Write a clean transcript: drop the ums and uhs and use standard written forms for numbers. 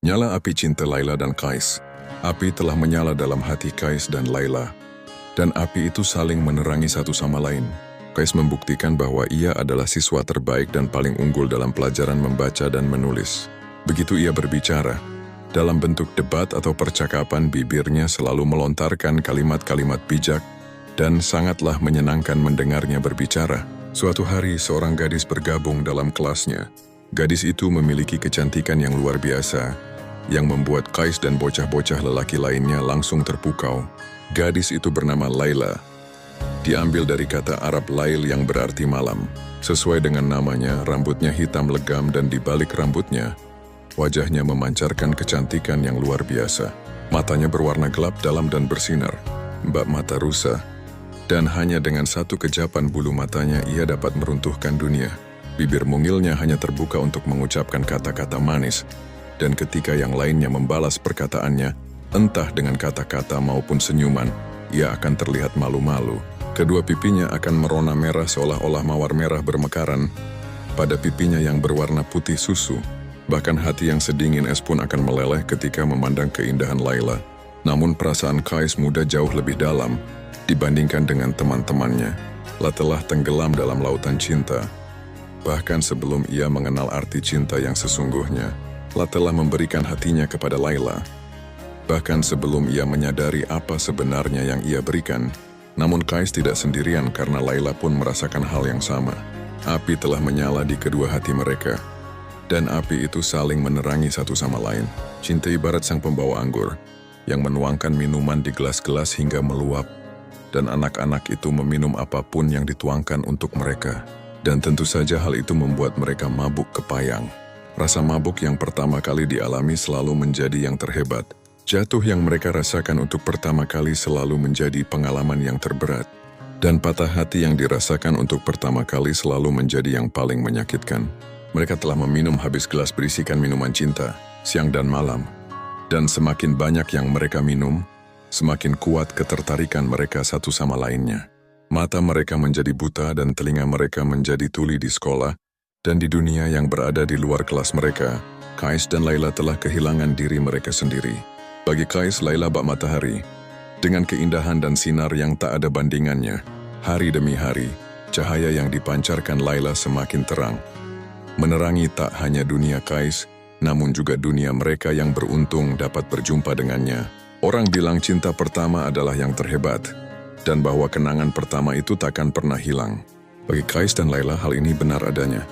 Nyala api cinta Laila dan Kais. Api telah menyala dalam hati Kais dan Laila. Dan api itu saling menerangi satu sama lain. Kais membuktikan bahwa ia adalah siswa terbaik dan paling unggul dalam pelajaran membaca dan menulis. Begitu ia berbicara, dalam bentuk debat atau percakapan bibirnya selalu melontarkan kalimat-kalimat bijak dan sangatlah menyenangkan mendengarnya berbicara. Suatu hari seorang gadis bergabung dalam kelasnya. Gadis itu memiliki kecantikan yang luar biasa, yang membuat Kais dan bocah-bocah lelaki lainnya langsung terpukau. Gadis itu bernama Laila. Diambil dari kata Arab Lail yang berarti malam. Sesuai dengan namanya, rambutnya hitam legam dan di balik rambutnya, wajahnya memancarkan kecantikan yang luar biasa. Matanya berwarna gelap dalam dan bersinar, bak mata rusa, dan hanya dengan satu kejapan bulu matanya ia dapat meruntuhkan dunia. Bibir mungilnya hanya terbuka untuk mengucapkan kata-kata manis, dan ketika yang lainnya membalas perkataannya, entah dengan kata-kata maupun senyuman, ia akan terlihat malu-malu. Kedua pipinya akan merona merah seolah-olah mawar merah bermekaran pada pipinya yang berwarna putih susu. Bahkan hati yang sedingin es pun akan meleleh ketika memandang keindahan Laila. Namun perasaan Kais muda jauh lebih dalam dibandingkan dengan teman-temannya. Laila telah tenggelam dalam lautan cinta. Bahkan sebelum ia mengenal arti cinta yang sesungguhnya, Laila telah memberikan hatinya kepada Laila. Bahkan sebelum ia menyadari apa sebenarnya yang ia berikan. Namun Kais tidak sendirian karena Laila pun merasakan hal yang sama. Api telah menyala di kedua hati mereka. Dan api itu saling menerangi satu sama lain. Cinta ibarat sang pembawa anggur, yang menuangkan minuman di gelas-gelas hingga meluap. Dan anak-anak itu meminum apapun yang dituangkan untuk mereka. Dan tentu saja hal itu membuat mereka mabuk kepayang. Rasa mabuk yang pertama kali dialami selalu menjadi yang terhebat. Jatuh yang mereka rasakan untuk pertama kali selalu menjadi pengalaman yang terberat. Dan patah hati yang dirasakan untuk pertama kali selalu menjadi yang paling menyakitkan. Mereka telah meminum habis gelas berisikan minuman cinta, siang dan malam. Dan semakin banyak yang mereka minum, semakin kuat ketertarikan mereka satu sama lainnya. Mata mereka menjadi buta dan telinga mereka menjadi tuli di sekolah, dan di dunia yang berada di luar kelas mereka, Kais dan Laila telah kehilangan diri mereka sendiri. Bagi Kais, Laila bak matahari. Dengan keindahan dan sinar yang tak ada bandingannya, hari demi hari, cahaya yang dipancarkan Laila semakin terang. Menerangi tak hanya dunia Kais, namun juga dunia mereka yang beruntung dapat berjumpa dengannya. Orang bilang cinta pertama adalah yang terhebat, dan bahwa kenangan pertama itu takkan pernah hilang. Bagi Kais dan Laila hal ini benar adanya.